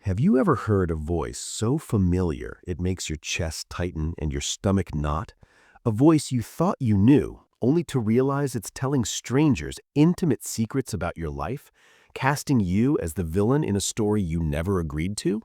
Have you ever heard a voice so familiar it makes your chest tighten and your stomach knot? A voice you thought you knew, only to realize it's telling strangers intimate secrets about your life, casting you as the villain in a story you never agreed to?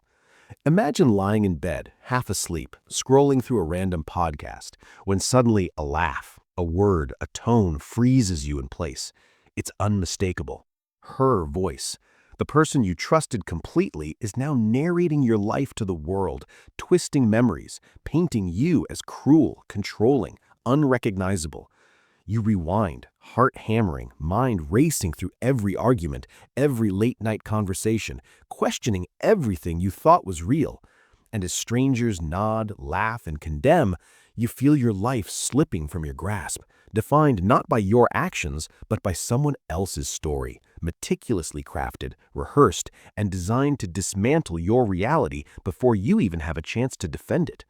Imagine lying in bed, half asleep, scrolling through a random podcast, when suddenly a laugh, a word, a tone freezes you in place. It's unmistakable. Her voice. The person you trusted completely is now narrating your life to the world, twisting memories, painting you as cruel, controlling, unrecognizable. You rewind, heart hammering, mind racing through every argument, every late-night conversation, questioning everything you thought was real. And as strangers nod, laugh, and condemn, you feel your life slipping from your grasp, defined not by your actions, but by someone else's story, meticulously crafted, rehearsed, and designed to dismantle your reality before you even have a chance to defend it.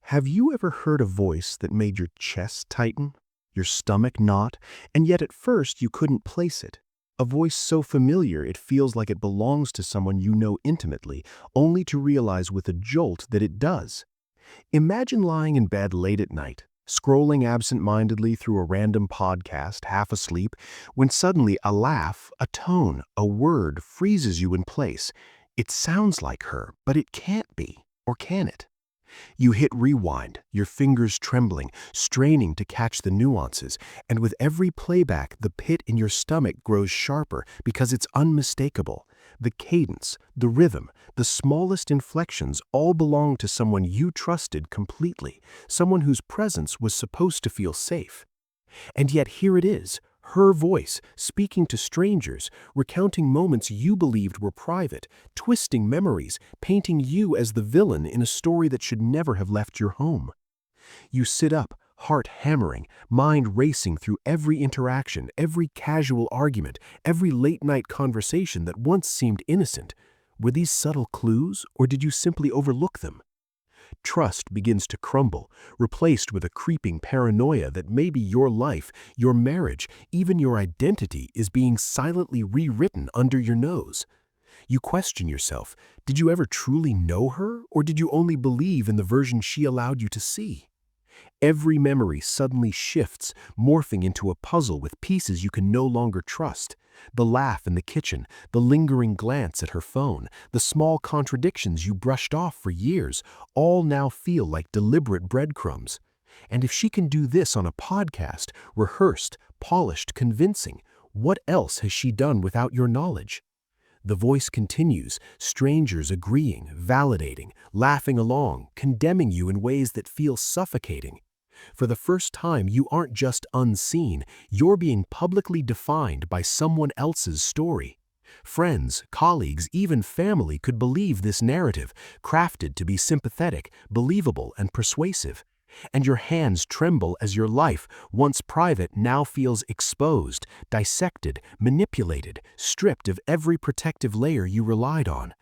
Have you ever heard a voice that made your chest tighten, your stomach knot, and yet at first you couldn't place it? A voice so familiar it feels like it belongs to someone you know intimately, only to realize with a jolt that it does. Imagine lying in bed late at night, scrolling absent-mindedly through a random podcast, half asleep, when suddenly a laugh, a tone, a word freezes you in place. It sounds like her, but it can't be, or can it? You hit rewind, your fingers trembling, straining to catch the nuances, and with every playback, the pit in your stomach grows sharper because it's unmistakable. The cadence, the rhythm, the smallest inflections all belong to someone you trusted completely, someone whose presence was supposed to feel safe. And yet here it is, her voice, speaking to strangers, recounting moments you believed were private, twisting memories, painting you as the villain in a story that should never have left your home. You sit up, heart hammering, mind racing through every interaction, every casual argument, every late-night conversation that once seemed innocent. Were these subtle clues, or did you simply overlook them? Trust begins to crumble, replaced with a creeping paranoia that maybe your life, your marriage, even your identity is being silently rewritten under your nose. You question yourself, did you ever truly know her, or did you only believe in the version she allowed you to see? Every memory suddenly shifts, morphing into a puzzle with pieces you can no longer trust. The laugh in the kitchen, the lingering glance at her phone, the small contradictions you brushed off for years, all now feel like deliberate breadcrumbs. And if she can do this on a podcast, rehearsed, polished, convincing, what else has she done without your knowledge? The voice continues, strangers agreeing, validating, laughing along, condemning you in ways that feel suffocating. For the first time, you aren't just unseen, you're being publicly defined by someone else's story. Friends, colleagues, even family could believe this narrative, crafted to be sympathetic, believable, and persuasive. And your hands tremble as your life, once private, now feels exposed, dissected, manipulated, stripped of every protective layer you relied on.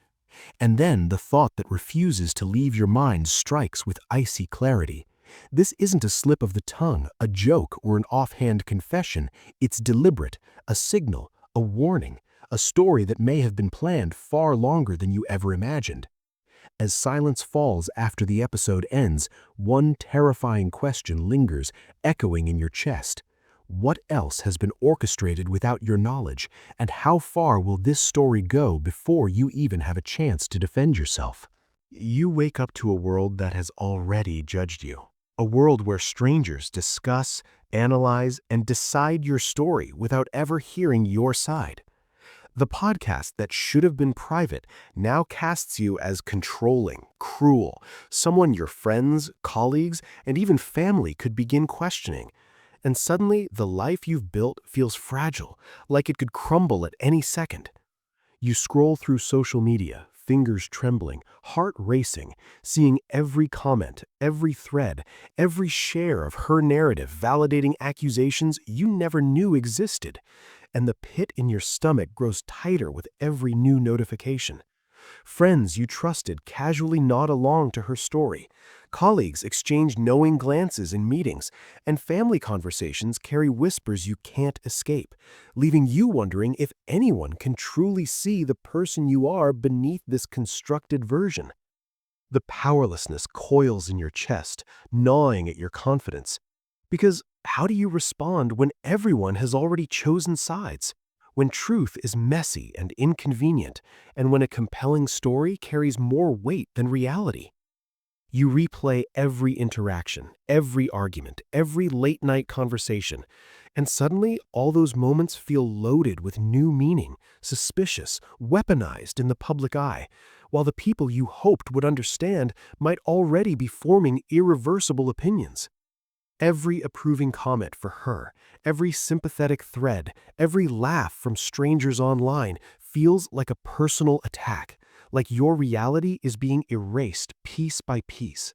And then the thought that refuses to leave your mind strikes with icy clarity. This isn't a slip of the tongue, a joke, or an offhand confession. It's deliberate, a signal, a warning, a story that may have been planned far longer than you ever imagined. As silence falls after the episode ends, one terrifying question lingers, echoing in your chest. What else has been orchestrated without your knowledge, and how far will this story go before you even have a chance to defend yourself? You wake up to a world that has already judged you. A world where strangers discuss, analyze, and decide your story without ever hearing your side. The podcast that should have been private now casts you as controlling, cruel, someone your friends, colleagues, and even family could begin questioning. And suddenly, the life you've built feels fragile, like it could crumble at any second. You scroll through social media, fingers trembling, heart racing, seeing every comment, every thread, every share of her narrative validating accusations you never knew existed. And the pit in your stomach grows tighter with every new notification. Friends you trusted casually nod along to her story. Colleagues exchange knowing glances in meetings, and family conversations carry whispers you can't escape, leaving you wondering if anyone can truly see the person you are beneath this constructed version. The powerlessness coils in your chest, gnawing at your confidence. Because how do you respond when everyone has already chosen sides? When truth is messy and inconvenient, and when a compelling story carries more weight than reality? You replay every interaction, every argument, every late-night conversation, and suddenly all those moments feel loaded with new meaning, suspicious, weaponized in the public eye, while the people you hoped would understand might already be forming irreversible opinions. Every approving comment for her, every sympathetic thread, every laugh from strangers online feels like a personal attack, like your reality is being erased piece by piece.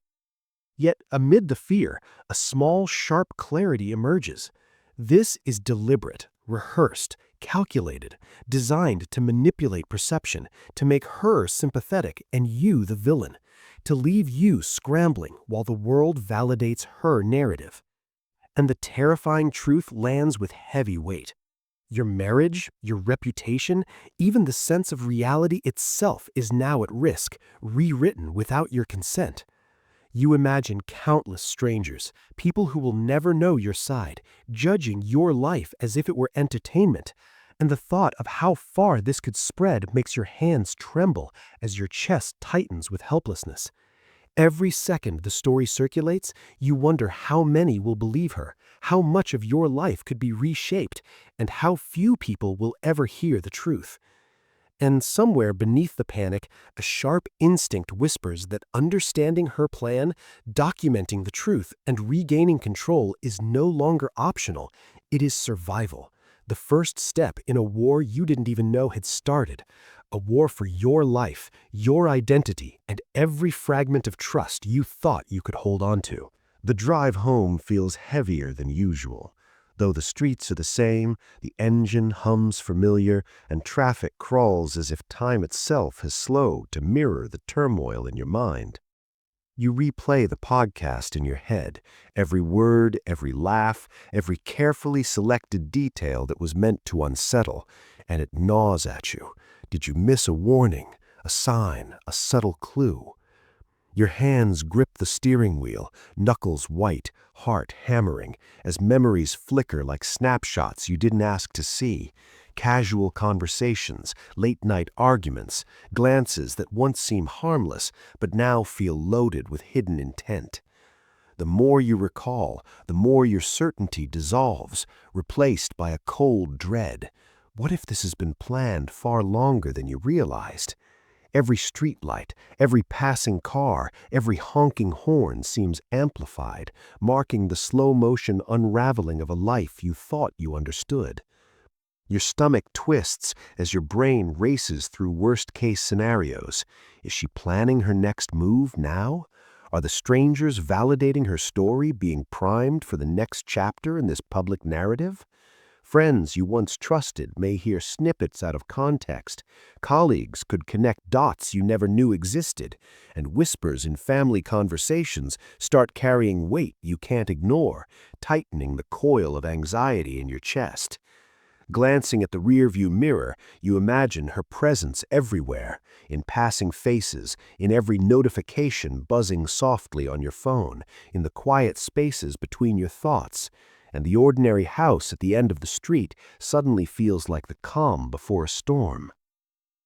Yet, amid the fear, a small, sharp clarity emerges. This is deliberate, rehearsed, calculated, designed to manipulate perception, to make her sympathetic and you the villain, to leave you scrambling while the world validates her narrative. And the terrifying truth lands with heavy weight. Your marriage, your reputation, even the sense of reality itself is now at risk, rewritten without your consent. You imagine countless strangers, people who will never know your side, judging your life as if it were entertainment, and the thought of how far this could spread makes your hands tremble as your chest tightens with helplessness. Every second the story circulates, you wonder how many will believe her, how much of your life could be reshaped, and how few people will ever hear the truth. And somewhere beneath the panic, a sharp instinct whispers that understanding her plan, documenting the truth, and regaining control is no longer optional. It is survival. The first step in a war you didn't even know had started. A war for your life, your identity, and every fragment of trust you thought you could hold on to. The drive home feels heavier than usual. Though the streets are the same, the engine hums familiar, and traffic crawls as if time itself has slowed to mirror the turmoil in your mind. You replay the podcast in your head, every word, every laugh, every carefully selected detail that was meant to unsettle, and it gnaws at you. Did you miss a warning, a sign, a subtle clue? Your hands grip the steering wheel, knuckles white, heart hammering, as memories flicker like snapshots you didn't ask to see. Casual conversations, late-night arguments, glances that once seemed harmless but now feel loaded with hidden intent. The more you recall, the more your certainty dissolves, replaced by a cold dread. What if this has been planned far longer than you realized? Every streetlight, every passing car, every honking horn seems amplified, marking the slow-motion unraveling of a life you thought you understood. Your stomach twists as your brain races through worst-case scenarios. Is she planning her next move now? Are the strangers validating her story being primed for the next chapter in this public narrative? Friends you once trusted may hear snippets out of context. Colleagues could connect dots you never knew existed, and whispers in family conversations start carrying weight you can't ignore, tightening the coil of anxiety in your chest. Glancing at the rearview mirror, you imagine her presence everywhere, in passing faces, in every notification buzzing softly on your phone, in the quiet spaces between your thoughts, and the ordinary house at the end of the street suddenly feels like the calm before a storm.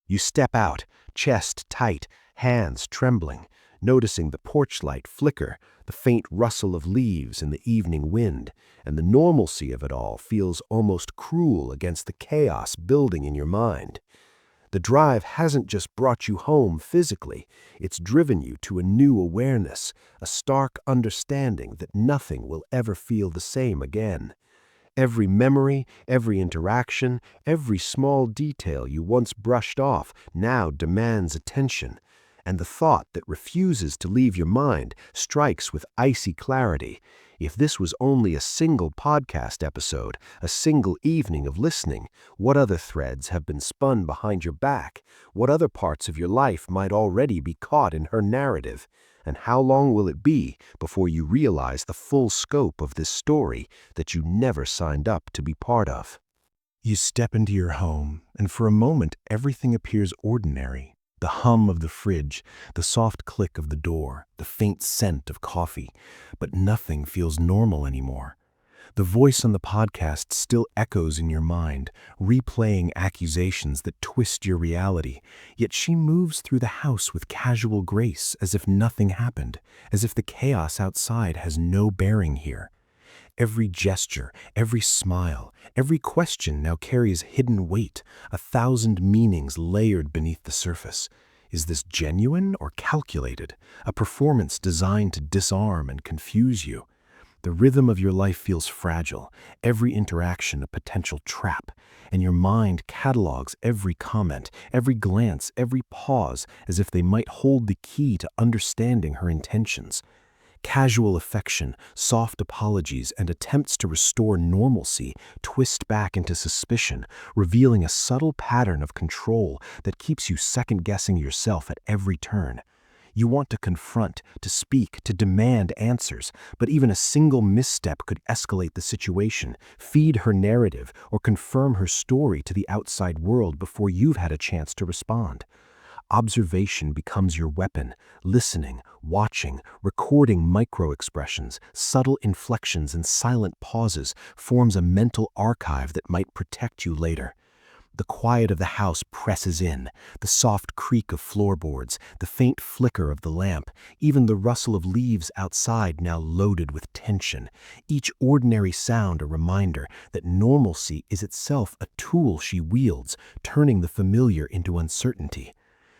You step out, chest tight, hands trembling, noticing the porch light flicker, the faint rustle of leaves in the evening wind, and the normalcy of it all feels almost cruel against the chaos building in your mind. The drive hasn't just brought you home physically, it's driven you to a new awareness, a stark understanding that nothing will ever feel the same again. Every memory, every interaction, every small detail you once brushed off now demands attention. and the thought that refuses to leave your mind strikes with icy clarity. If this was only a single podcast episode, a single evening of listening, what other threads have been spun behind your back? What other parts of your life might already be caught in her narrative? And how long will it be before you realize the full scope of this story that you never signed up to be part of? You step into your home, and for a moment everything appears ordinary. The hum of the fridge, the soft click of the door, the faint scent of coffee, but nothing feels normal anymore. The voice on the podcast still echoes in your mind, replaying accusations that twist your reality, yet she moves through the house with casual grace as if nothing happened, as if the chaos outside has no bearing here. Every gesture, every smile, every question now carries hidden weight, 1,000 meanings layered beneath the surface. Is this genuine or calculated? A performance designed to disarm and confuse you? The rhythm of your life feels fragile, every interaction a potential trap, and your mind catalogs every comment, every glance, every pause as if they might hold the key to understanding her intentions. Casual affection, soft apologies, and attempts to restore normalcy twist back into suspicion, revealing a subtle pattern of control that keeps you second-guessing yourself at every turn. You want to confront, to speak, to demand answers, but even a single misstep could escalate the situation, feed her narrative, or confirm her story to the outside world before you've had a chance to respond. Observation becomes your weapon, listening, watching, recording micro-expressions, subtle inflections, and silent pauses forms a mental archive that might protect you later. The quiet of the house presses in, the soft creak of floorboards, the faint flicker of the lamp, even the rustle of leaves outside now loaded with tension. Each ordinary sound a reminder that normalcy is itself a tool she wields, turning the familiar into uncertainty.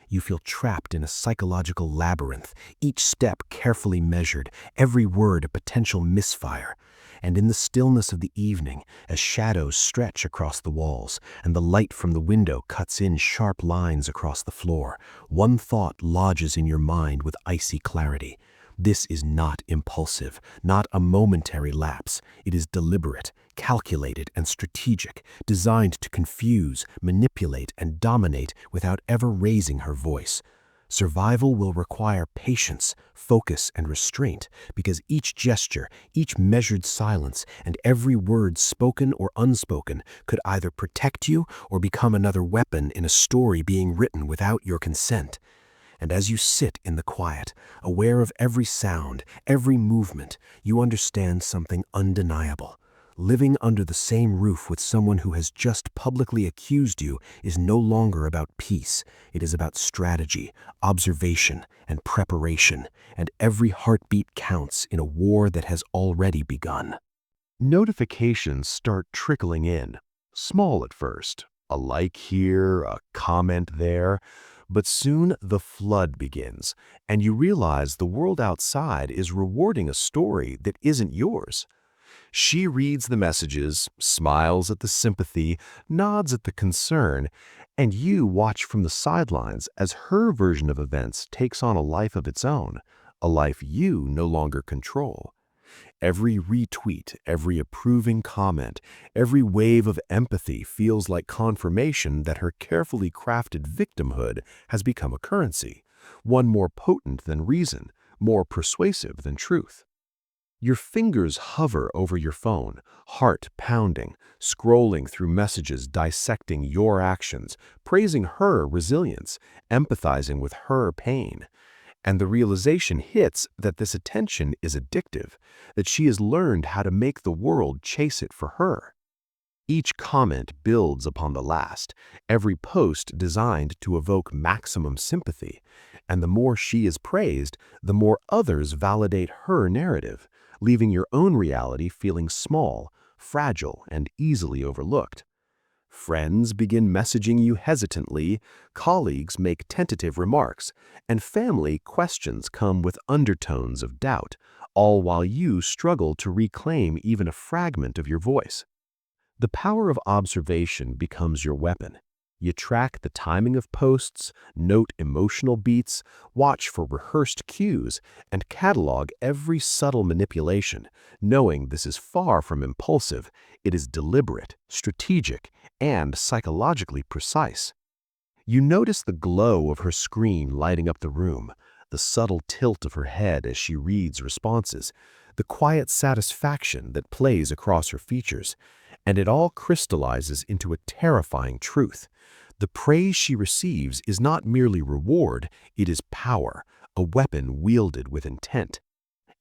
You feel trapped in a psychological labyrinth, each step carefully measured, every word a potential misfire. And in the stillness of the evening, as shadows stretch across the walls and the light from the window cuts in sharp lines across the floor, one thought lodges in your mind with icy clarity. This is not impulsive, not a momentary lapse. It is deliberate, calculated, and strategic, designed to confuse, manipulate, and dominate without ever raising her voice. Survival will require patience, focus, and restraint, because each gesture, each measured silence, and every word spoken or unspoken could either protect you or become another weapon in a story being written without your consent. And as you sit in the quiet, aware of every sound, every movement, you understand something undeniable. Living under the same roof with someone who has just publicly accused you is no longer about peace. It is about strategy, observation, and preparation, and every heartbeat counts in a war that has already begun. Notifications start trickling in, small at first, a like here, a comment there, but soon the flood begins, and you realize the world outside is rewarding a story that isn't yours. She reads the messages, smiles at the sympathy, nods at the concern, and you watch from the sidelines as her version of events takes on a life of its own, a life you no longer control. Every retweet, every approving comment, every wave of empathy feels like confirmation that her carefully crafted victimhood has become a currency, one more potent than reason, more persuasive than truth. Your fingers hover over your phone, heart pounding, scrolling through messages dissecting your actions, praising her resilience, empathizing with her pain. And the realization hits that this attention is addictive, that she has learned how to make the world chase it for her. Each comment builds upon the last, every post designed to evoke maximum sympathy, and the more she is praised, the more others validate her narrative, leaving your own reality feeling small, fragile, and easily overlooked. Friends begin messaging you hesitantly, colleagues make tentative remarks, and family questions come with undertones of doubt, all while you struggle to reclaim even a fragment of your voice. The power of observation becomes your weapon. You track the timing of posts, note emotional beats, watch for rehearsed cues, and catalog every subtle manipulation, knowing this is far from impulsive, it is deliberate, strategic, and psychologically precise. You notice the glow of her screen lighting up the room, the subtle tilt of her head as she reads responses, the quiet satisfaction that plays across her features, and it all crystallizes into a terrifying truth. The praise she receives is not merely reward, it is power, a weapon wielded with intent.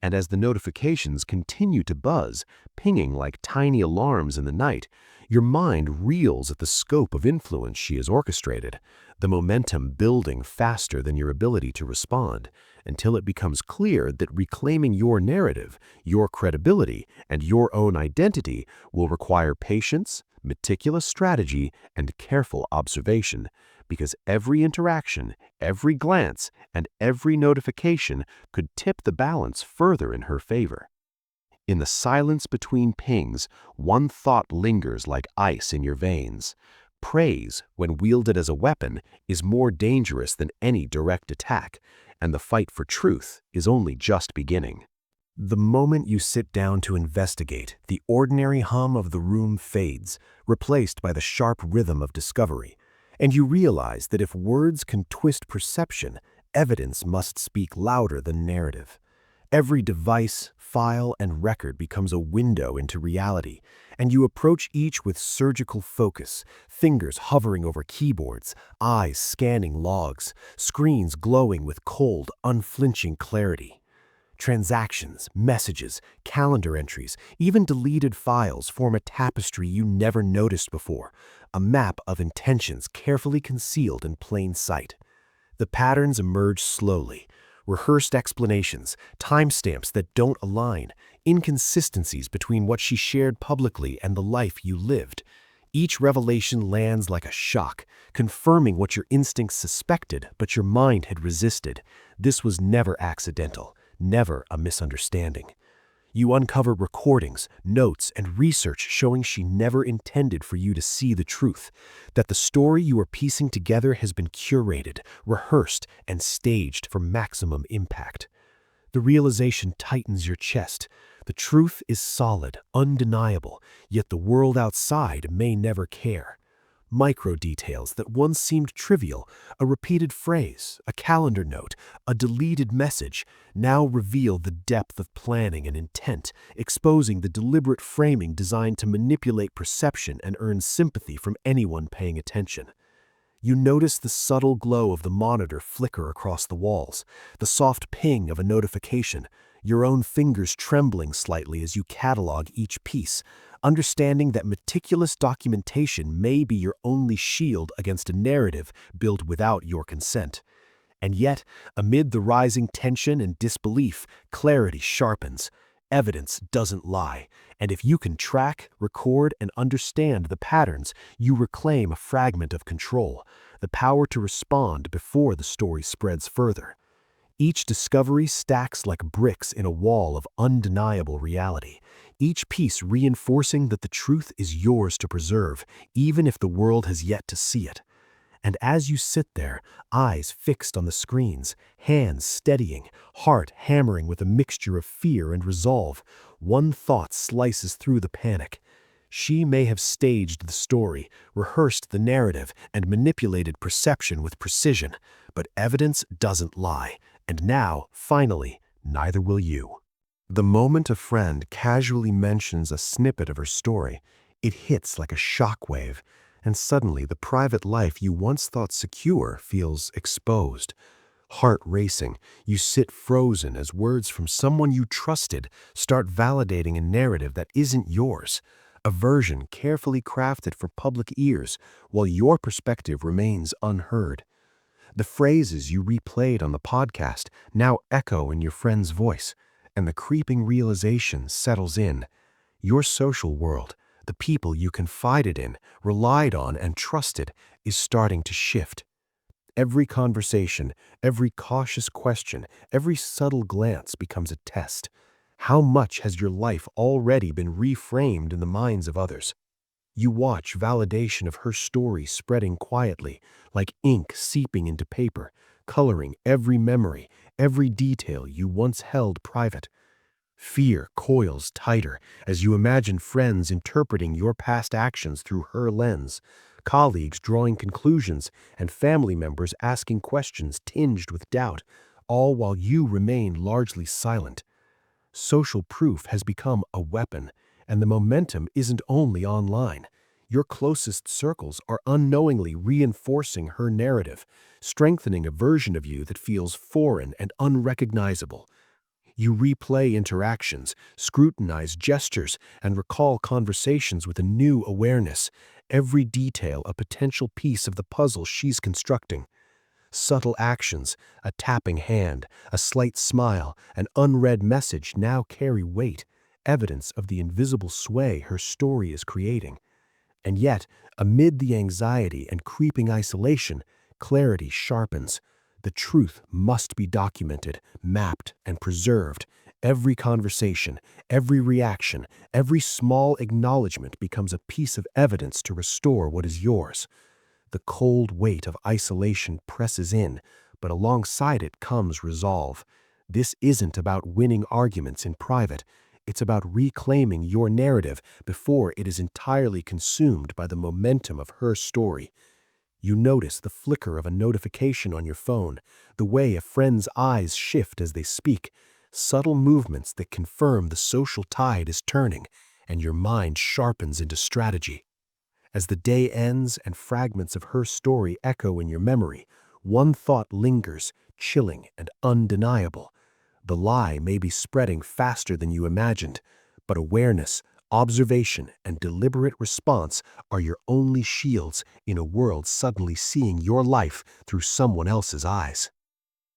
And as the notifications continue to buzz, pinging like tiny alarms in the night, your mind reels at the scope of influence she has orchestrated, the momentum building faster than your ability to respond, until it becomes clear that reclaiming your narrative, your credibility, and your own identity will require patience, meticulous strategy, and careful observation, because every interaction, every glance, and every notification could tip the balance further in her favor. In the silence between pings, one thought lingers like ice in your veins. Praise, when wielded as a weapon, is more dangerous than any direct attack, and the fight for truth is only just beginning. The moment you sit down to investigate, the ordinary hum of the room fades, replaced by the sharp rhythm of discovery, and you realize that if words can twist perception, evidence must speak louder than narrative. Every device, file, and record becomes a window into reality, and you approach each with surgical focus, fingers hovering over keyboards, eyes scanning logs, screens glowing with cold, unflinching clarity. Transactions, messages, calendar entries, even deleted files form a tapestry you never noticed before, a map of intentions carefully concealed in plain sight. The patterns emerge slowly, rehearsed explanations, timestamps that don't align, inconsistencies between what she shared publicly and the life you lived. Each revelation lands like a shock, confirming what your instincts suspected but your mind had resisted. This was never accidental, never a misunderstanding. You uncover recordings, notes, and research showing she never intended for you to see the truth, that the story you are piecing together has been curated, rehearsed, and staged for maximum impact. The realization tightens your chest. The truth is solid, undeniable, yet the world outside may never care. Micro details that once seemed trivial, a repeated phrase, a calendar note, a deleted message, now reveal the depth of planning and intent, exposing the deliberate framing designed to manipulate perception and earn sympathy from anyone paying attention. You notice the subtle glow of the monitor flicker across the walls, the soft ping of a notification, your own fingers trembling slightly as you catalog each piece, understanding that meticulous documentation may be your only shield against a narrative built without your consent. And yet, amid the rising tension and disbelief, clarity sharpens. Evidence doesn't lie, and if you can track, record, and understand the patterns, you reclaim a fragment of control, the power to respond before the story spreads further. Each discovery stacks like bricks in a wall of undeniable reality, each piece reinforcing that the truth is yours to preserve, even if the world has yet to see it. And as you sit there, eyes fixed on the screens, hands steadying, heart hammering with a mixture of fear and resolve, one thought slices through the panic. She may have staged the story, rehearsed the narrative, and manipulated perception with precision, but evidence doesn't lie, and now, finally, neither will you. The moment a friend casually mentions a snippet of her story, it hits like a shockwave, and suddenly the private life you once thought secure feels exposed. Heart racing, you sit frozen as words from someone you trusted start validating a narrative that isn't yours, a version carefully crafted for public ears while your perspective remains unheard. The phrases you replayed on the podcast now echo in your friend's voice, and the creeping realization settles in. Your social world, the people you confided in, relied on, and trusted, is starting to shift. Every conversation, every cautious question, every subtle glance becomes a test. How much has your life already been reframed in the minds of others? You watch validation of her story spreading quietly, like ink seeping into paper, coloring every memory, every detail you once held private. Fear coils tighter as you imagine friends interpreting your past actions through her lens, colleagues drawing conclusions, and family members asking questions tinged with doubt, all while you remain largely silent. Social proof has become a weapon, and the momentum isn't only online. Your closest circles are unknowingly reinforcing her narrative, strengthening a version of you that feels foreign and unrecognizable. You replay interactions, scrutinize gestures, and recall conversations with a new awareness, every detail a potential piece of the puzzle she's constructing. Subtle actions, a tapping hand, a slight smile, an unread message now carry weight, evidence of the invisible sway her story is creating. And yet, amid the anxiety and creeping isolation, clarity sharpens. The truth must be documented, mapped, and preserved. Every conversation, every reaction, every small acknowledgement becomes a piece of evidence to restore what is yours. The cold weight of isolation presses in, but alongside it comes resolve. This isn't about winning arguments in private. It's about reclaiming your narrative before it is entirely consumed by the momentum of her story. You notice the flicker of a notification on your phone, the way a friend's eyes shift as they speak, subtle movements that confirm the social tide is turning, and your mind sharpens into strategy. As the day ends and fragments of her story echo in your memory, one thought lingers, chilling and undeniable. The lie may be spreading faster than you imagined, but awareness, observation, and deliberate response are your only shields in a world suddenly seeing your life through someone else's eyes.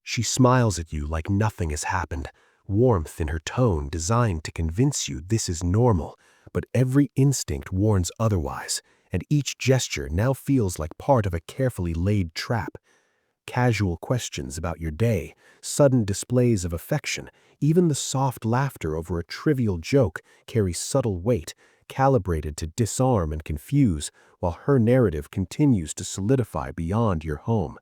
She smiles at you like nothing has happened, warmth in her tone designed to convince you this is normal, but every instinct warns otherwise, and each gesture now feels like part of a carefully laid trap. Casual questions about your day, sudden displays of affection, even the soft laughter over a trivial joke carry subtle weight, calibrated to disarm and confuse, while her narrative continues to solidify beyond your home.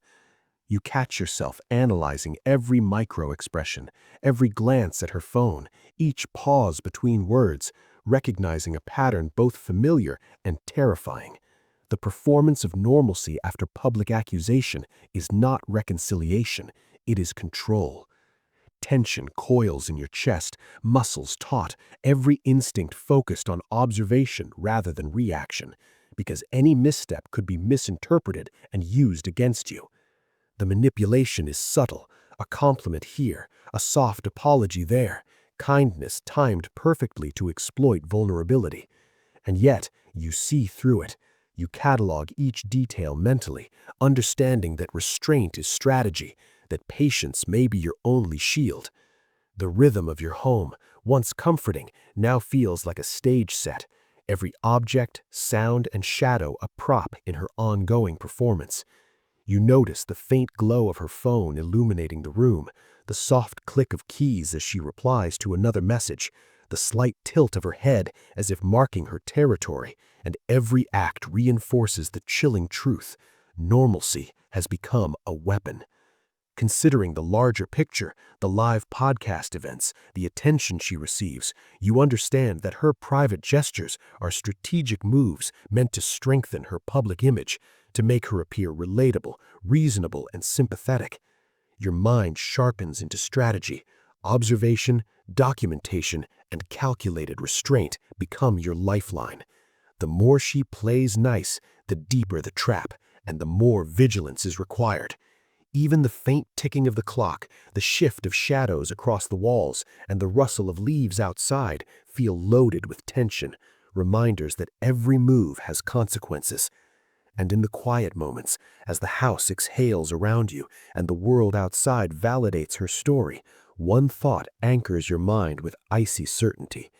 You catch yourself analyzing every micro-expression, every glance at her phone, each pause between words, recognizing a pattern both familiar and terrifying. The performance of normalcy after public accusation is not reconciliation, it is control. Tension coils in your chest, muscles taut, every instinct focused on observation rather than reaction, because any misstep could be misinterpreted and used against you. The manipulation is subtle, a compliment here, a soft apology there, kindness timed perfectly to exploit vulnerability. And yet, you see through it. You catalog each detail mentally, understanding that restraint is strategy, that patience may be your only shield. The rhythm of your home, once comforting, now feels like a stage set, every object, sound, and shadow a prop in her ongoing performance. You notice the faint glow of her phone illuminating the room, the soft click of keys as she replies to another message, the slight tilt of her head as if marking her territory, and every act reinforces the chilling truth. Normalcy has become a weapon. Considering the larger picture, the live podcast events, the attention she receives, you understand that her private gestures are strategic moves meant to strengthen her public image, to make her appear relatable, reasonable, and sympathetic. Your mind sharpens into strategy. Observation, documentation, and calculated restraint become your lifeline. The more she plays nice, the deeper the trap, and the more vigilance is required. Even the faint ticking of the clock, the shift of shadows across the walls, and the rustle of leaves outside feel loaded with tension, reminders that every move has consequences. And in the quiet moments, as the house exhales around you and the world outside validates her story, one thought anchors your mind with icy certainty.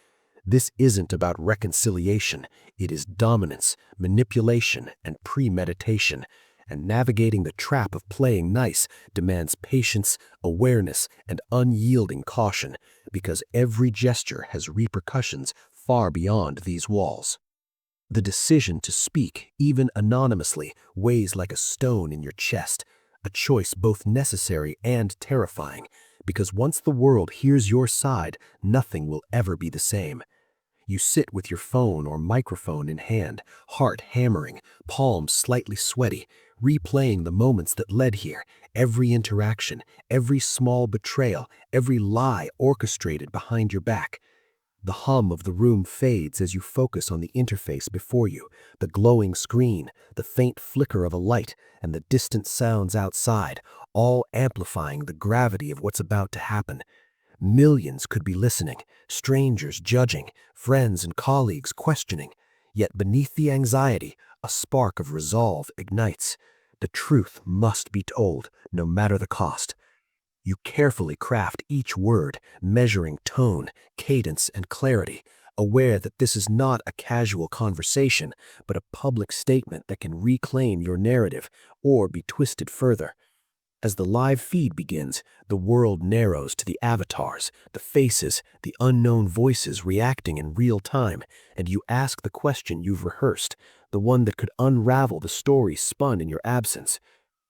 This isn't about reconciliation, it is dominance, manipulation, and premeditation. And navigating the trap of playing nice demands patience, awareness, and unyielding caution, because every gesture has repercussions far beyond these walls. The decision to speak, even anonymously, weighs like a stone in your chest, a choice both necessary and terrifying, because once the world hears your side, nothing will ever be the same. You sit with your phone or microphone in hand, heart hammering, palms slightly sweaty, replaying the moments that led here, every interaction, every small betrayal, every lie orchestrated behind your back. The hum of the room fades as you focus on the interface before you, the glowing screen, the faint flicker of a light, and the distant sounds outside, all amplifying the gravity of what's about to happen. Millions could be listening, strangers judging, friends and colleagues questioning. Yet beneath the anxiety, a spark of resolve ignites. The truth must be told, no matter the cost. You carefully craft each word, measuring tone, cadence, and clarity, aware that this is not a casual conversation, but a public statement that can reclaim your narrative or be twisted further. As the live feed begins, the world narrows to the avatars, the faces, the unknown voices reacting in real time, and you ask the question you've rehearsed, the one that could unravel the story spun in your absence.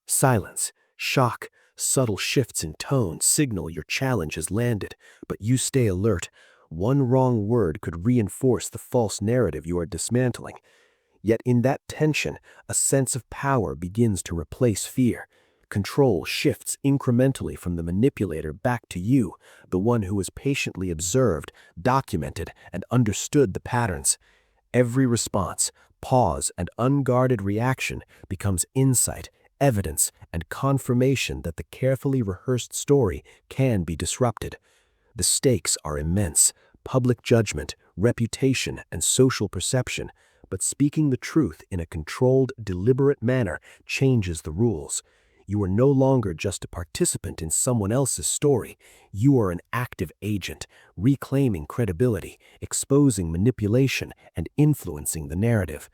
Silence, shock, subtle shifts in tone signal your challenge has landed, but you stay alert. One wrong word could reinforce the false narrative you are dismantling. Yet in that tension, a sense of power begins to replace fear. Control shifts incrementally from the manipulator back to you, the one who has patiently observed, documented, and understood the patterns. Every response, pause, and unguarded reaction becomes insight, evidence, and confirmation that the carefully rehearsed story can be disrupted. The stakes are immense: public judgment, reputation, and social perception. But speaking the truth in a controlled, deliberate manner changes the rules. You are no longer just a participant in someone else's story. You are an active agent, reclaiming credibility, exposing manipulation, and influencing the narrative.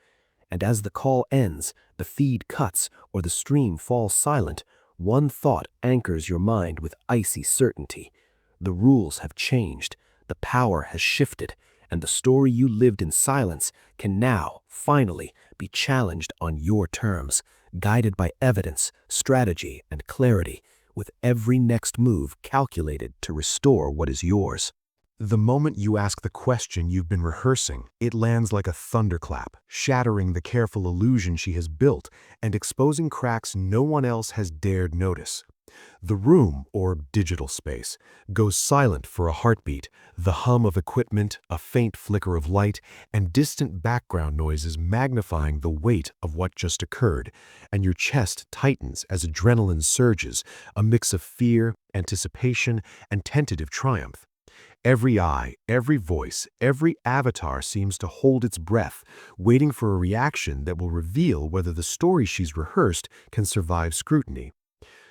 And as the call ends, the feed cuts, or the stream falls silent, one thought anchors your mind with icy certainty. The rules have changed, the power has shifted, and the story you lived in silence can now, finally, be challenged on your terms, guided by evidence, strategy, and clarity, with every next move calculated to restore what is yours. The moment you ask the question you've been rehearsing, it lands like a thunderclap, shattering the careful illusion she has built and exposing cracks no one else has dared notice. The room, or digital space, goes silent for a heartbeat, the hum of equipment, a faint flicker of light, and distant background noises magnifying the weight of what just occurred, and your chest tightens as adrenaline surges, a mix of fear, anticipation, and tentative triumph. Every eye, every voice, every avatar seems to hold its breath, waiting for a reaction that will reveal whether the story she's rehearsed can survive scrutiny.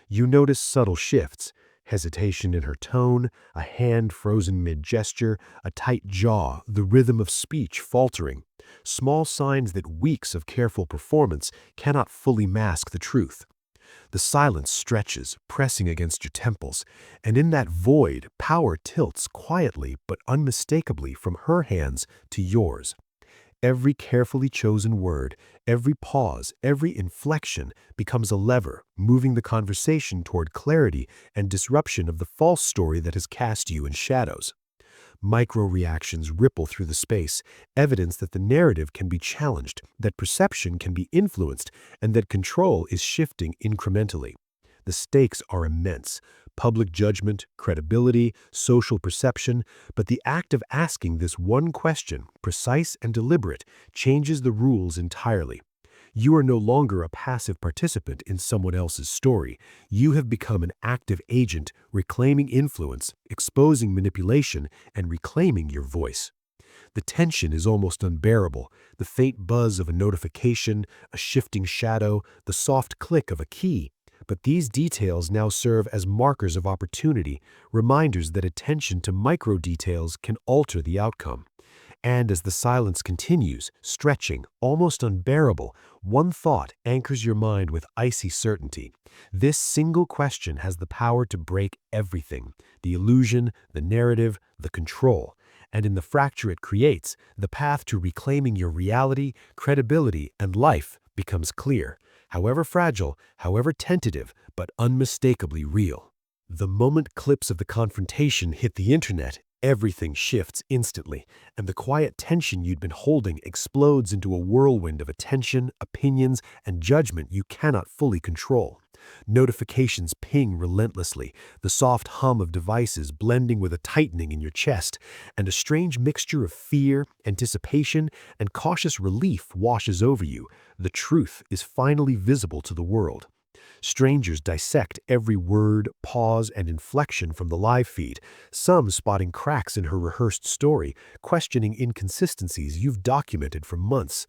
You notice subtle shifts: hesitation in her tone, a hand frozen mid-gesture, a tight jaw, the rhythm of speech faltering. Small signs that weeks of careful performance cannot fully mask the truth. The silence stretches, pressing against your temples, and in that void, power tilts quietly but unmistakably from her hands to yours. Every carefully chosen word, every pause, every inflection becomes a lever, moving the conversation toward clarity and disruption of the false story that has cast you in shadows. Micro-reactions ripple through the space, evidence that the narrative can be challenged, that perception can be influenced, and that control is shifting incrementally. The stakes are immense: public judgment, credibility, social perception, but the act of asking this one question, precise and deliberate, changes the rules entirely. You are no longer a passive participant in someone else's story. You have become an active agent, reclaiming influence, exposing manipulation, and reclaiming your voice. The tension is almost unbearable: the faint buzz of a notification, a shifting shadow, the soft click of a key. But these details now serve as markers of opportunity, reminders that attention to micro details can alter the outcome. And as the silence continues, stretching, almost unbearable, one thought anchors your mind with icy certainty. This single question has the power to break everything: the illusion, the narrative, the control. And in the fracture it creates, the path to reclaiming your reality, credibility, and life becomes clear, however fragile, however tentative, but unmistakably real. The moment clips of the confrontation hit the internet, everything shifts instantly, and the quiet tension you'd been holding explodes into a whirlwind of attention, opinions, and judgment you cannot fully control. Notifications ping relentlessly, the soft hum of devices blending with a tightening in your chest, and a strange mixture of fear, anticipation, and cautious relief washes over you. The truth is finally visible to the world. Strangers dissect every word, pause, and inflection from the live feed, some spotting cracks in her rehearsed story, questioning inconsistencies you've documented for months.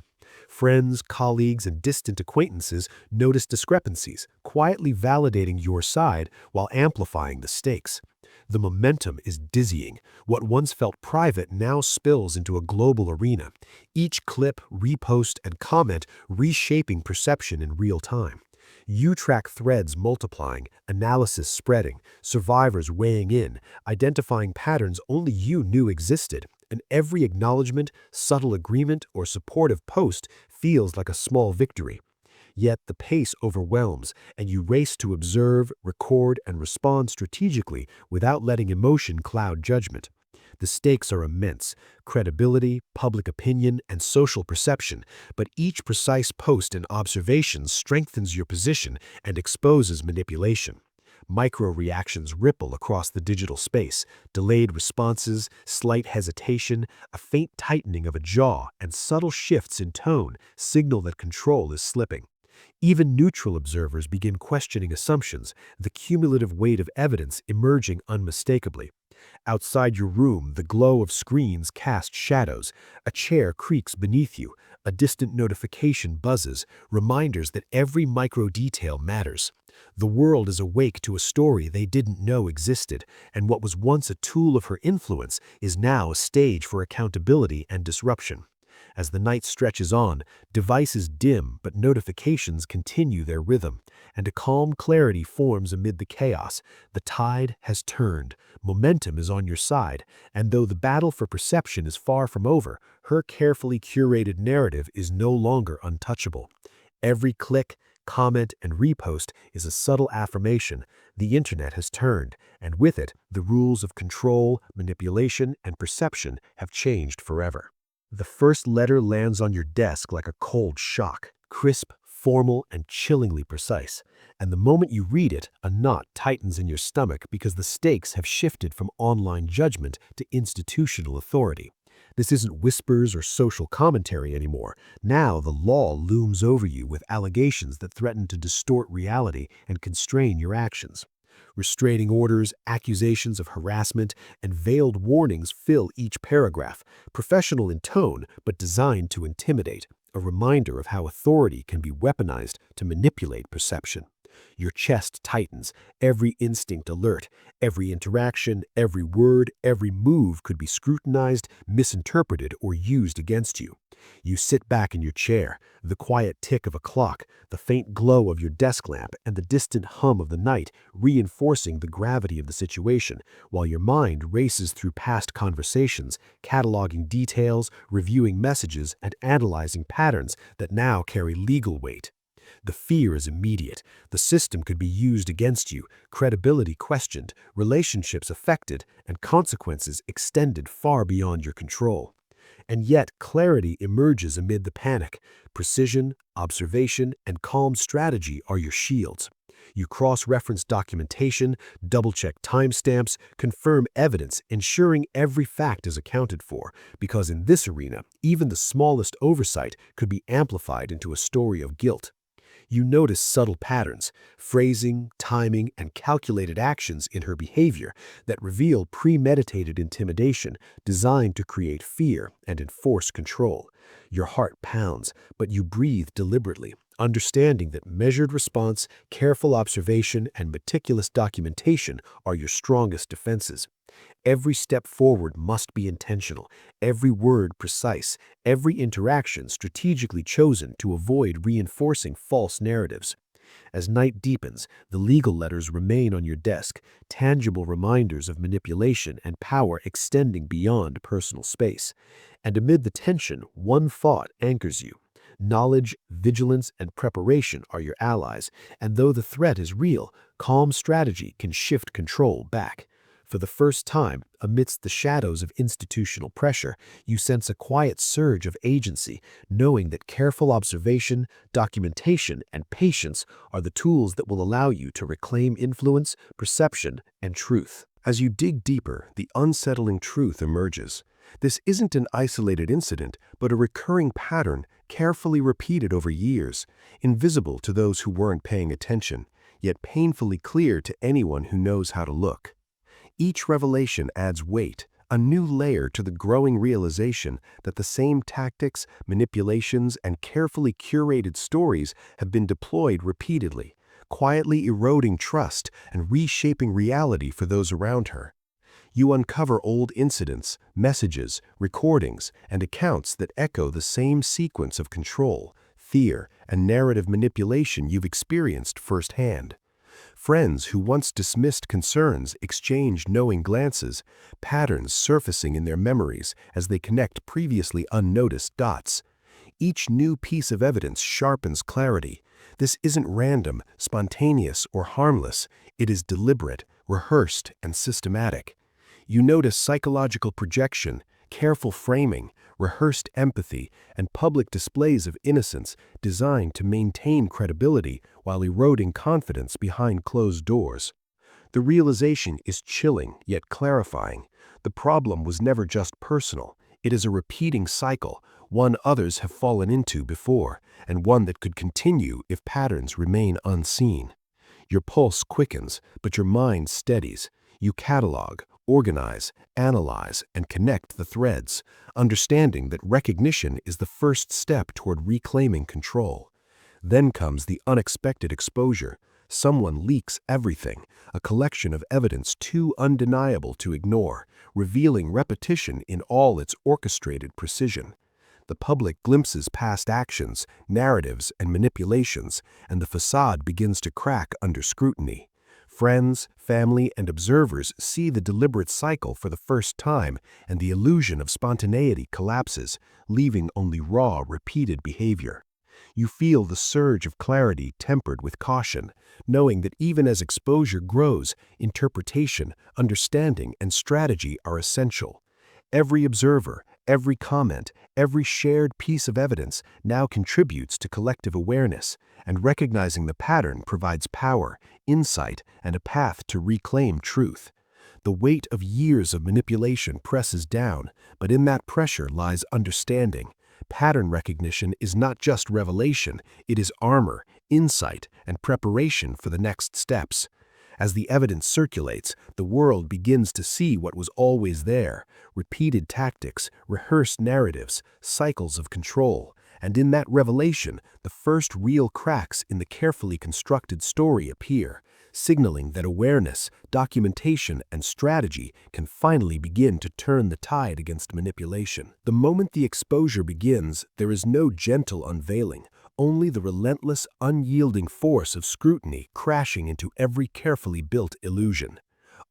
Friends, colleagues, and distant acquaintances notice discrepancies, quietly validating your side while amplifying the stakes. The momentum is dizzying. What once felt private now spills into a global arena. Each clip, repost, and comment reshaping perception in real time. You track threads multiplying, analysis spreading, survivors weighing in, identifying patterns only you knew existed, and every acknowledgement, subtle agreement, or supportive post feels like a small victory. Yet the pace overwhelms, and you race to observe, record, and respond strategically without letting emotion cloud judgment. The stakes are immense: credibility, public opinion, and social perception, but each precise post and observation strengthens your position and exposes manipulation. Micro-reactions ripple across the digital space: delayed responses, slight hesitation, a faint tightening of a jaw, and subtle shifts in tone signal that control is slipping. Even neutral observers begin questioning assumptions, the cumulative weight of evidence emerging unmistakably. Outside your room, the glow of screens casts shadows. A chair creaks beneath you. A distant notification buzzes, reminders that every micro detail matters. The world is awake to a story they didn't know existed, and what was once a tool of her influence is now a stage for accountability and disruption. As the night stretches on, devices dim, but notifications continue their rhythm, and a calm clarity forms amid the chaos. The tide has turned, momentum is on your side, and though the battle for perception is far from over, her carefully curated narrative is no longer untouchable. Every click, comment, and repost is a subtle affirmation: the internet has turned, and with it, the rules of control, manipulation, and perception have changed forever. The first letter lands on your desk like a cold shock, crisp, formal, and chillingly precise. And the moment you read it, a knot tightens in your stomach because the stakes have shifted from online judgment to institutional authority. This isn't whispers or social commentary anymore. Now the law looms over you with allegations that threaten to distort reality and constrain your actions. Restraining orders, accusations of harassment, and veiled warnings fill each paragraph, professional in tone but designed to intimidate, a reminder of how authority can be weaponized to manipulate perception. Your chest tightens, every instinct alert, every interaction, every word, every move could be scrutinized, misinterpreted, or used against you. You sit back in your chair, the quiet tick of a clock, the faint glow of your desk lamp, and the distant hum of the night reinforcing the gravity of the situation, while your mind races through past conversations, cataloging details, reviewing messages, and analyzing patterns that now carry legal weight. The fear is immediate. The system could be used against you, credibility questioned, relationships affected, and consequences extended far beyond your control. And yet clarity emerges amid the panic. Precision, observation, and calm strategy are your shields. You cross-reference documentation, double-check timestamps, confirm evidence, ensuring every fact is accounted for, because in this arena, even the smallest oversight could be amplified into a story of guilt. You notice subtle patterns, phrasing, timing, and calculated actions in her behavior that reveal premeditated intimidation designed to create fear and enforce control. Your heart pounds, but you breathe deliberately, understanding that measured response, careful observation, and meticulous documentation are your strongest defenses. Every step forward must be intentional, every word precise, every interaction strategically chosen to avoid reinforcing false narratives. As night deepens, the legal letters remain on your desk, tangible reminders of manipulation and power extending beyond personal space. And amid the tension, one thought anchors you. Knowledge, vigilance, and preparation are your allies, and though the threat is real, calm strategy can shift control back. For the first time, amidst the shadows of institutional pressure, you sense a quiet surge of agency, knowing that careful observation, documentation, and patience are the tools that will allow you to reclaim influence, perception, and truth. As you dig deeper, the unsettling truth emerges. This isn't an isolated incident, but a recurring pattern carefully repeated over years, invisible to those who weren't paying attention, yet painfully clear to anyone who knows how to look. Each revelation adds weight, a new layer to the growing realization that the same tactics, manipulations, and carefully curated stories have been deployed repeatedly, quietly eroding trust and reshaping reality for those around her. You uncover old incidents, messages, recordings, and accounts that echo the same sequence of control, fear, and narrative manipulation you've experienced firsthand. Friends who once dismissed concerns exchange knowing glances, patterns surfacing in their memories as they connect previously unnoticed dots. Each new piece of evidence sharpens clarity. This isn't random, spontaneous, or harmless. It is deliberate, rehearsed, and systematic. You notice psychological projection, careful framing, rehearsed empathy, and public displays of innocence designed to maintain credibility while eroding confidence behind closed doors. The realization is chilling yet clarifying. The problem was never just personal. It is a repeating cycle, one others have fallen into before, and one that could continue if patterns remain unseen. Your pulse quickens, but your mind steadies. You catalog, organize, analyze, and connect the threads, understanding that recognition is the first step toward reclaiming control. Then comes the unexpected exposure. Someone leaks everything, a collection of evidence too undeniable to ignore, revealing repetition in all its orchestrated precision. The public glimpses past actions, narratives, and manipulations, and the facade begins to crack under scrutiny. Friends, family, and observers see the deliberate cycle for the first time, and the illusion of spontaneity collapses, leaving only raw, repeated behavior. You feel the surge of clarity tempered with caution, knowing that even as exposure grows, interpretation, understanding, and strategy are essential. Every observer, every comment, every shared piece of evidence now contributes to collective awareness, and recognizing the pattern provides power, insight, and a path to reclaim truth. The weight of years of manipulation presses down, but in that pressure lies understanding. Pattern recognition is not just revelation, it is armor, insight, and preparation for the next steps. As the evidence circulates, the world begins to see what was always there: repeated tactics, rehearsed narratives, cycles of control. And in that revelation, the first real cracks in the carefully constructed story appear, signaling that awareness, documentation, and strategy can finally begin to turn the tide against manipulation. The moment the exposure begins, there is no gentle unveiling, only the relentless, unyielding force of scrutiny crashing into every carefully built illusion.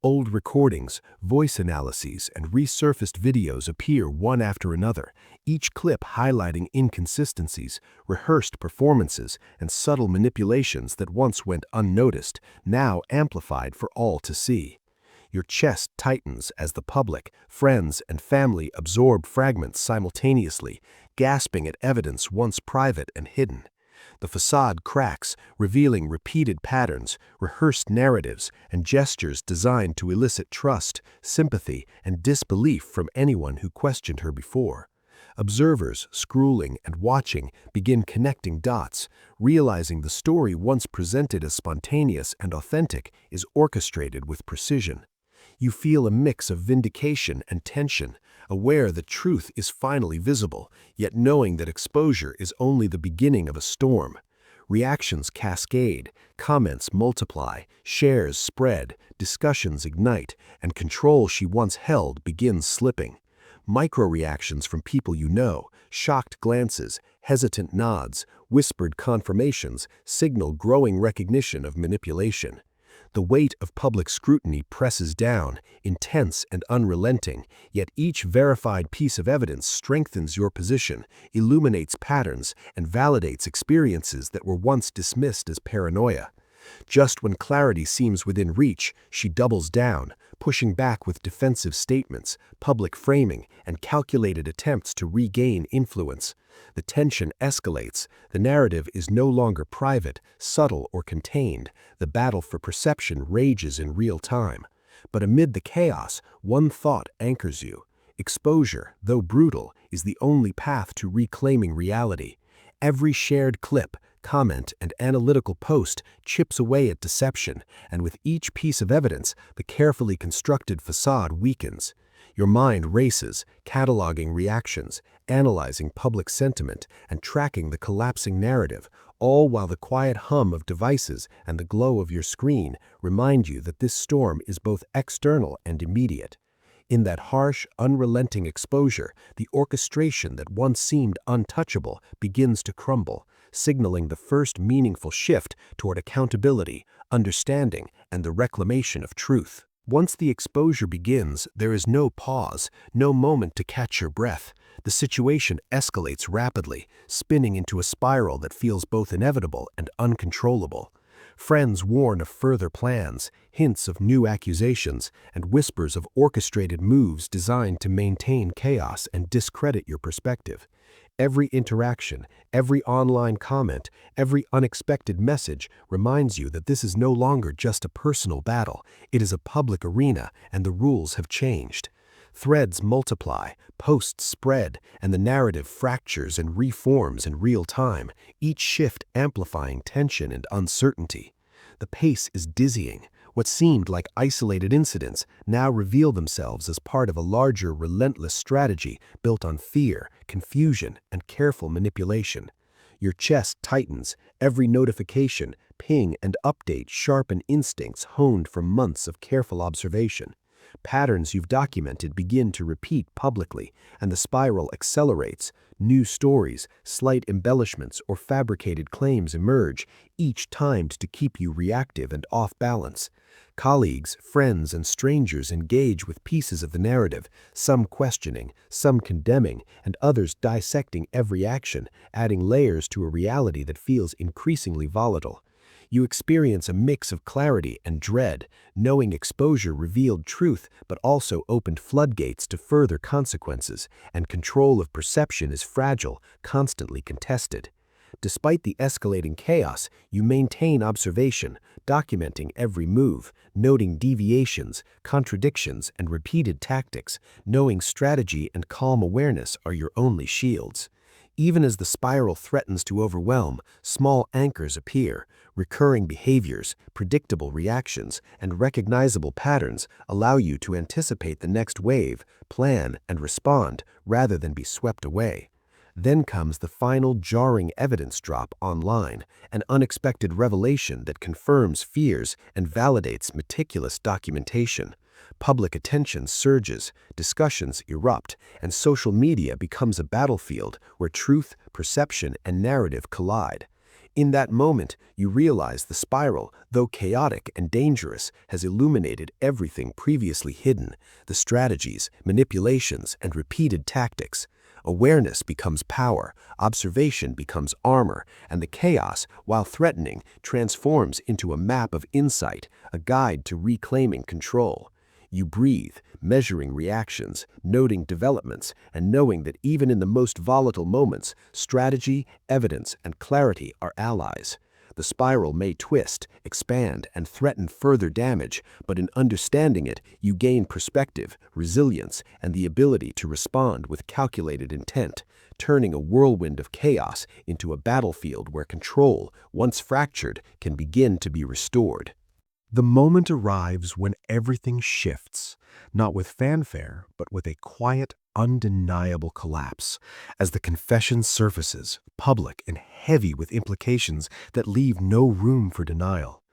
Old recordings, voice analyses, and resurfaced videos appear one after another, each clip highlighting inconsistencies, rehearsed performances, and subtle manipulations that once went unnoticed, now amplified for all to see. Your chest tightens as the public, friends, and family absorb fragments simultaneously, gasping at evidence once private and hidden. The facade cracks, revealing repeated patterns, rehearsed narratives, and gestures designed to elicit trust, sympathy, and disbelief from anyone who questioned her before. Observers, scrolling and watching, begin connecting dots, realizing the story once presented as spontaneous and authentic is orchestrated with precision. You feel a mix of vindication and tension, aware that truth is finally visible, yet knowing that exposure is only the beginning of a storm. Reactions cascade, comments multiply, shares spread, discussions ignite, and control she once held begins slipping. Micro-reactions from people you know, shocked glances, hesitant nods, whispered confirmations signal growing recognition of manipulation. The weight of public scrutiny presses down, intense and unrelenting, yet each verified piece of evidence strengthens your position, illuminates patterns, and validates experiences that were once dismissed as paranoia. Just when clarity seems within reach, she doubles down, pushing back with defensive statements, public framing, and calculated attempts to regain influence. The tension escalates. The narrative is no longer private, subtle, or contained. The battle for perception rages in real time. But amid the chaos, one thought anchors you. Exposure, though brutal, is the only path to reclaiming reality. Every shared clip, comment, and analytical post chips away at deception, and with each piece of evidence, the carefully constructed facade weakens. Your mind races, cataloging reactions, analyzing public sentiment, and tracking the collapsing narrative, all while the quiet hum of devices and the glow of your screen remind you that this storm is both external and immediate. In that harsh, unrelenting exposure, the orchestration that once seemed untouchable begins to crumble, signaling the first meaningful shift toward accountability, understanding, and the reclamation of truth. Once the exposure begins, there is no pause, no moment to catch your breath. The situation escalates rapidly, spinning into a spiral that feels both inevitable and uncontrollable. Friends warn of further plans, hints of new accusations, and whispers of orchestrated moves designed to maintain chaos and discredit your perspective. Every interaction, every online comment, every unexpected message reminds you that this is no longer just a personal battle. It is a public arena, and the rules have changed. Threads multiply, posts spread, and the narrative fractures and reforms in real time, each shift amplifying tension and uncertainty. The pace is dizzying. What seemed like isolated incidents now reveal themselves as part of a larger, relentless strategy built on fear, confusion, and careful manipulation. Your chest tightens, every notification, ping, and update sharpen instincts honed from months of careful observation. Patterns you've documented begin to repeat publicly, and the spiral accelerates. New stories, slight embellishments, or fabricated claims emerge, each timed to keep you reactive and off balance. Colleagues, friends, and strangers engage with pieces of the narrative, some questioning, some condemning, and others dissecting every action, adding layers to a reality that feels increasingly volatile. You experience a mix of clarity and dread, knowing exposure revealed truth but also opened floodgates to further consequences, and control of perception is fragile, constantly contested. Despite the escalating chaos, you maintain observation, documenting every move, noting deviations, contradictions, and repeated tactics, knowing strategy and calm awareness are your only shields. Even as the spiral threatens to overwhelm, small anchors appear. Recurring behaviors, predictable reactions, and recognizable patterns allow you to anticipate the next wave, plan, and respond rather than be swept away. Then comes the final jarring evidence drop online, an unexpected revelation that confirms fears and validates meticulous documentation. Public attention surges, discussions erupt, and social media becomes a battlefield where truth, perception, and narrative collide. In that moment, you realize the spiral, though chaotic and dangerous, has illuminated everything previously hidden: the strategies, manipulations, and repeated tactics. Awareness becomes power, observation becomes armor, and the chaos, while threatening, transforms into a map of insight, a guide to reclaiming control. You breathe, measuring reactions, noting developments, and knowing that even in the most volatile moments, strategy, evidence, and clarity are allies. The spiral may twist, expand, and threaten further damage, but in understanding it, you gain perspective, resilience, and the ability to respond with calculated intent, turning a whirlwind of chaos into a battlefield where control, once fractured, can begin to be restored. The moment arrives when everything shifts, not with fanfare, but with a quiet, undeniable collapse, as the confession surfaces, public and heavy with implications that leave no room for denial.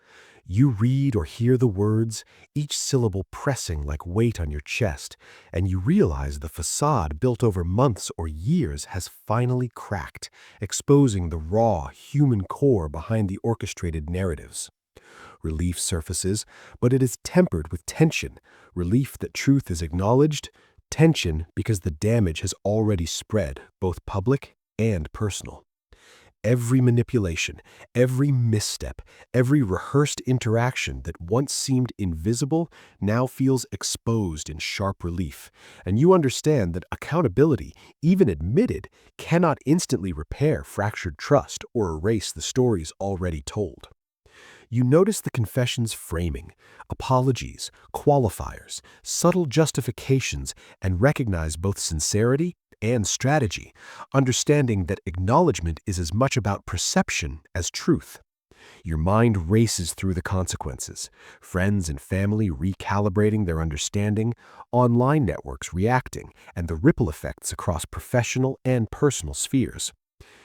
You read or hear the words, each syllable pressing like weight on your chest, and you realize the facade built over months or years has finally cracked, exposing the raw, human core behind the orchestrated narratives. Relief surfaces, but it is tempered with tension. Relief that truth is acknowledged, tension because the damage has already spread, both public and personal. Every manipulation, every misstep, every rehearsed interaction that once seemed invisible now feels exposed in sharp relief, and you understand that accountability, even admitted, cannot instantly repair fractured trust or erase the stories already told. You notice the confession's framing, apologies, qualifiers, subtle justifications, and recognize both sincerity and strategy, understanding that acknowledgement is as much about perception as truth. Your mind races through the consequences, friends and family recalibrating their understanding, online networks reacting, and the ripple effects across professional and personal spheres.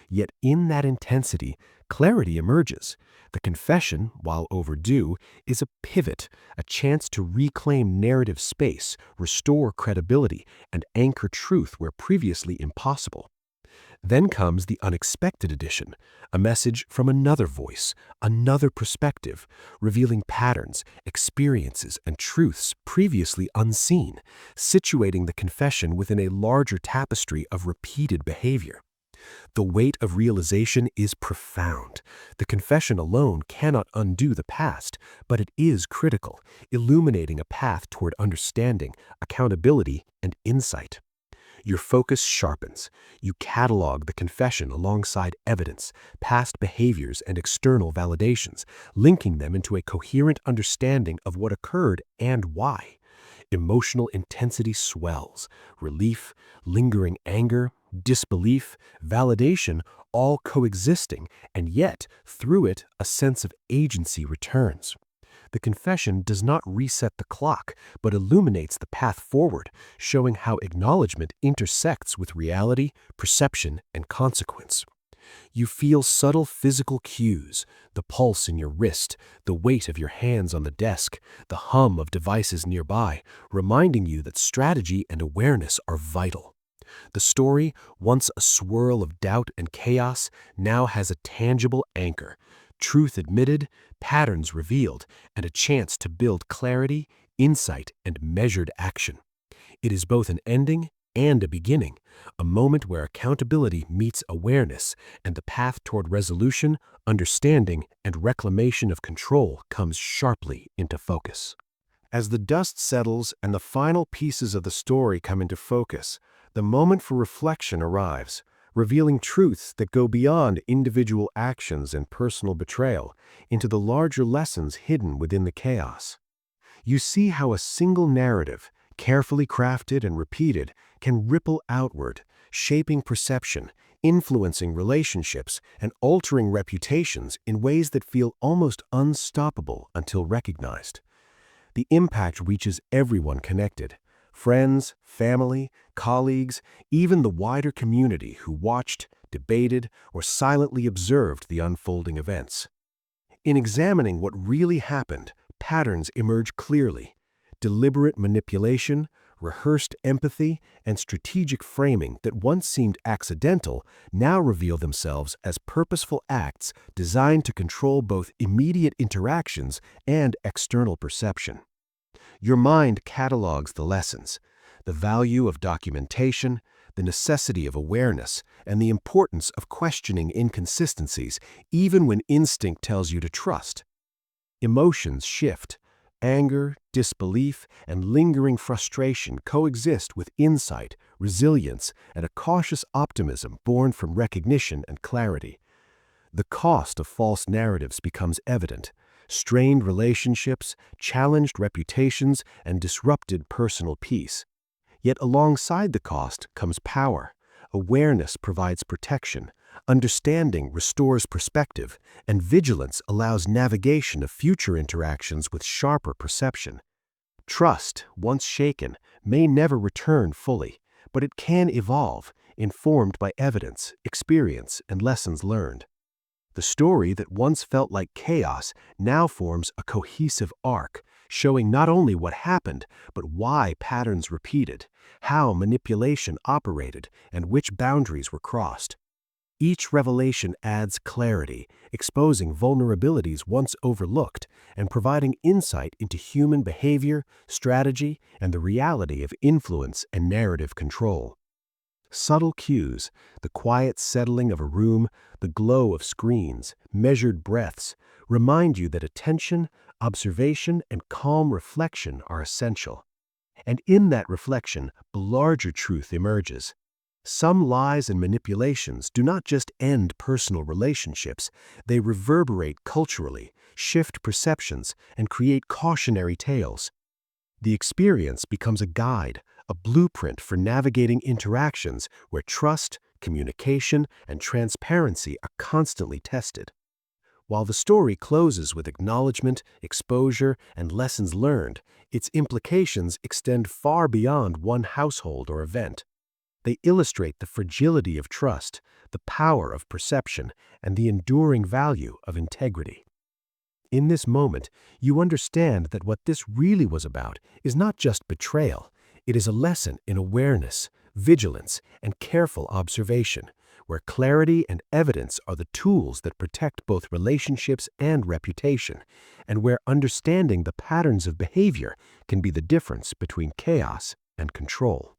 Yet in that intensity, clarity emerges. The confession, while overdue, is a pivot, a chance to reclaim narrative space, restore credibility, and anchor truth where previously impossible. Then comes the unexpected addition, a message from another voice, another perspective, revealing patterns, experiences, and truths previously unseen, situating the confession within a larger tapestry of repeated behavior. The weight of realization is profound. The confession alone cannot undo the past, but it is critical, illuminating a path toward understanding, accountability, and insight. Your focus sharpens. You catalog the confession alongside evidence, past behaviors, and external validations, linking them into a coherent understanding of what occurred and why. Emotional intensity swells, relief, lingering anger, disbelief, validation, all coexisting, and yet, through it, a sense of agency returns. The confession does not reset the clock, but illuminates the path forward, showing how acknowledgement intersects with reality, perception, and consequence. You feel subtle physical cues, the pulse in your wrist, the weight of your hands on the desk, the hum of devices nearby, reminding you that strategy and awareness are vital. The story, once a swirl of doubt and chaos, now has a tangible anchor, truth admitted, patterns revealed, and a chance to build clarity, insight, and measured action. It is both an ending and a beginning, a moment where accountability meets awareness, and the path toward resolution, understanding, and reclamation of control comes sharply into focus. As the dust settles and the final pieces of the story come into focus, the moment for reflection arrives, revealing truths that go beyond individual actions and personal betrayal into the larger lessons hidden within the chaos. You see how a single narrative, carefully crafted and repeated, can ripple outward, shaping perception, influencing relationships, and altering reputations in ways that feel almost unstoppable until recognized. The impact reaches everyone connected: friends, family, colleagues, even the wider community who watched, debated, or silently observed the unfolding events. In examining what really happened, patterns emerge clearly. Deliberate manipulation, rehearsed empathy, and strategic framing that once seemed accidental now reveal themselves as purposeful acts designed to control both immediate interactions and external perception. Your mind catalogs the lessons, the value of documentation, the necessity of awareness, and the importance of questioning inconsistencies even when instinct tells you to trust. Emotions shift. Anger, disbelief, and lingering frustration coexist with insight, resilience, and a cautious optimism born from recognition and clarity. The cost of false narratives becomes evident: strained relationships, challenged reputations, and disrupted personal peace. Yet alongside the cost comes power. Awareness provides protection, understanding restores perspective, and vigilance allows navigation of future interactions with sharper perception. Trust, once shaken, may never return fully, but it can evolve, informed by evidence, experience, and lessons learned. The story that once felt like chaos now forms a cohesive arc, showing not only what happened, but why patterns repeated, how manipulation operated, and which boundaries were crossed. Each revelation adds clarity, exposing vulnerabilities once overlooked and providing insight into human behavior, strategy, and the reality of influence and narrative control. Subtle cues, the quiet settling of a room, the glow of screens, measured breaths, remind you that attention, observation, and calm reflection are essential. And in that reflection, the larger truth emerges. Some lies and manipulations do not just end personal relationships, they reverberate culturally, shift perceptions, and create cautionary tales. The experience becomes a guide, a blueprint for navigating interactions where trust, communication, and transparency are constantly tested. While the story closes with acknowledgement, exposure, and lessons learned, its implications extend far beyond one household or event. They illustrate the fragility of trust, the power of perception, and the enduring value of integrity. In this moment, you understand that what this really was about is not just betrayal. It is a lesson in awareness, vigilance, and careful observation, where clarity and evidence are the tools that protect both relationships and reputation, and where understanding the patterns of behavior can be the difference between chaos and control.